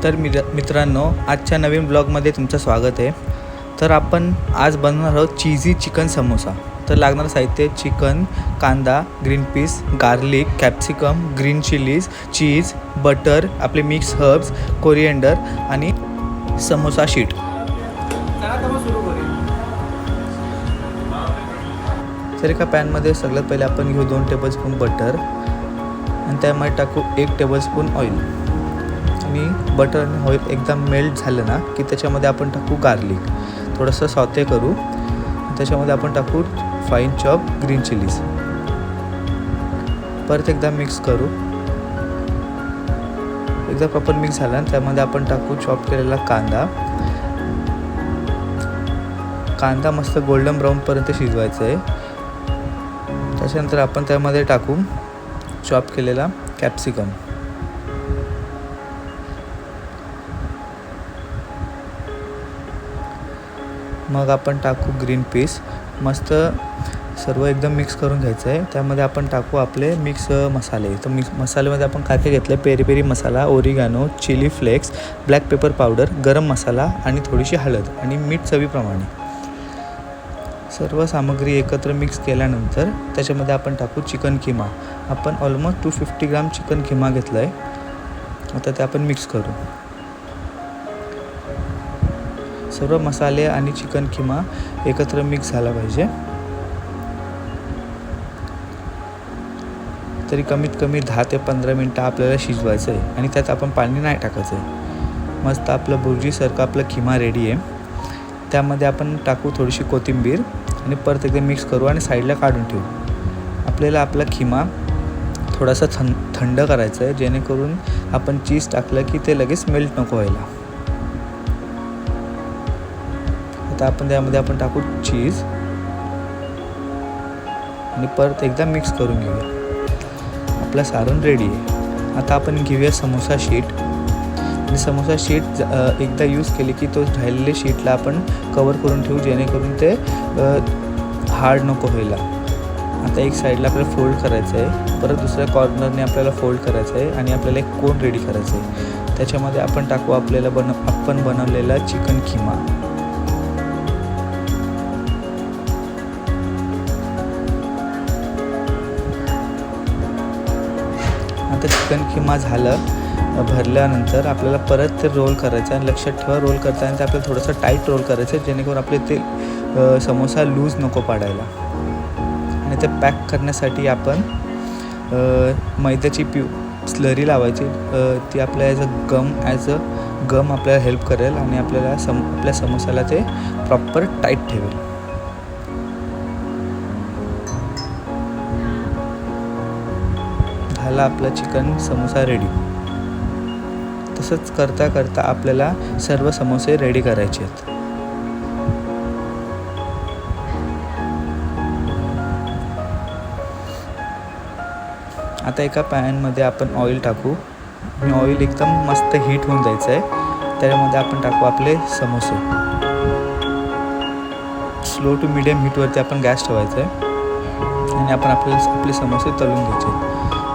तर मित्रांनो, आजच्या नवीन ब्लॉगमध्ये तुमचं स्वागत आहे. तर आपण आज बनवणार आहोत चीझी चिकन समोसा. तर लागणारं साहित्य: चिकन, कांदा, green peas, garlic, capsicum, green chillies, cheese, butter, आपले मिक्स हर्ब्स, कोरिएंडर आणि समोसा शीट. तर एका पॅनमध्ये सगळ्यात पहिले आपण घेऊ 2 टेबलस्पून बटर आणि त्यामध्ये टाकू 1 टेबलस्पून ऑइल. आणि बटर आणि ऑइल एकदम मेल्ट झालं ना की त्याच्यामध्ये आपण टाकू गार्लिक, थोडंसं सॉते करू. त्याच्यामध्ये आपण टाकू फाईन चॉप ग्रीन चिलीज. परत एकदा मिक्स करू. एकदा प्रॉपर मिक्स झाला त्यामध्ये आपण टाकू चॉप केलेला कांदा मस्त गोल्डन ब्राऊनपर्यंत शिजवायचं आहे. त्याच्यानंतर आपण त्यामध्ये टाकू चॉप केलेला कॅप्सिकम. मग आपण टाकू ग्रीन पीस. मस्त सर्व एकदम मिक्स करून घ्यायचं आहे. त्यामध्ये आपण टाकू आपले मिक्स मसाले. तर मिक्स मसाल्यामध्ये आपण काय घेतलं: peri peri masala, oregano, chilli flakes, black pepper powder, garam masala आणि थोडीशी हळद आणि मीठ चवीप्रमाणे. सर्व सामग्री एकत्र मिक्स केल्यानंतर त्याच्यामध्ये आपण टाकू चिकन किमा. आपण ऑलमोस्ट 250 ग्राम चिकन किमा घेतला आहे. आता ते आपण मिक्स करू. सर्व मसाले आणि चिकन किमा एकत्र मिक्स झाला पाहिजे. तरी कमीत कमी 10 ते 15 मिनटं आपल्याला शिजवायचं आहे आणि त्यात आपण पाणी नाही टाकायचं आहे. मस्त आपलं बुर्जीसारखं आपलं किमा रेडी आहे. त्यामध्ये आपण टाकू थोडीशी कोथिंबीर आणि परत एकदा मिक्स करू आणि साईडला काढून ठेवू. आपल्याला आपला किमा थोडासा थंड करायचं आहे, जेणेकरून आपण चीज टाकलं की ते लगेच मेल्ट नको व्हायला. आता आपण त्यामध्ये आपण टाकू चीज आणि परत एकदा मिक्स करून घेऊया. आपलं सारण रेडी आहे. आता आपण घेऊया समोसा शीट. आणि समोसा शीट एकदा यूज केली की तो राहिलेले शीटला आपण कवर करून ठेवू, जेणेकरून ते हार्ड नको व्हायला. आता एक साईडला आपल्याला फोल्ड करायचं आहे, परत दुसऱ्या कॉर्नरने आपल्याला फोल्ड करायचं आहे आणि आपल्याला एक कोन रेडी करायचं आहे. त्याच्यामध्ये आपण टाकू आपल्याला आपण बनवलेला चिकन किमा. आता चिकन किमा झालं भरल्यानंतर आपल्याला परत ते रोल करायचं आहे. आणि लक्षात ठेवा, रोल करताना ते आपल्याला थोडंसं टाईट रोल करायचं आहे, जेणेकरून आपले ते समोसा लूज नको पाडायला. आणि ते पॅक करण्यासाठी आपण मैद्याची स्लरी लावायची. ती आपल्या ॲज अ गम आपल्याला हेल्प करेल आणि आपल्याला आपल्या समोसाला ते प्रॉपर टाईट ठेवेल. झाला आपला चिकन समोसा रेडी. तसंच करता करता आपल्याला सर्व समोसे रेडी करायचे आहेत. आता एका पॅनमध्ये आपण ऑइल टाकू आणि ऑइल एकदम मस्त हीट होऊन द्यायचं आहे. त्याच्यामध्ये आपण टाकू आपले समोसे. स्लो टू मिडियम हीटवरती आपण गॅस ठेवायचा आहे आणि आपण आपले समोसे तळून घ्यायचे.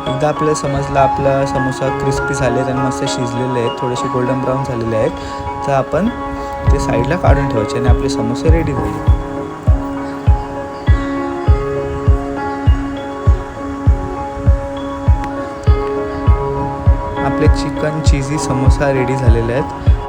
एकदा आपल्याला समजलं आपला समोसा क्रिस्पी झाले आणि मस्त शिजलेले आहेत, थोडेसे गोल्डन ब्राऊन झालेले आहेत, तर आपण ते साईडला काढून ठेवायचे आणि आपले समोसे रेडी झाले. आपले चिकन चीझी समोसा रेडी झालेले आहेत.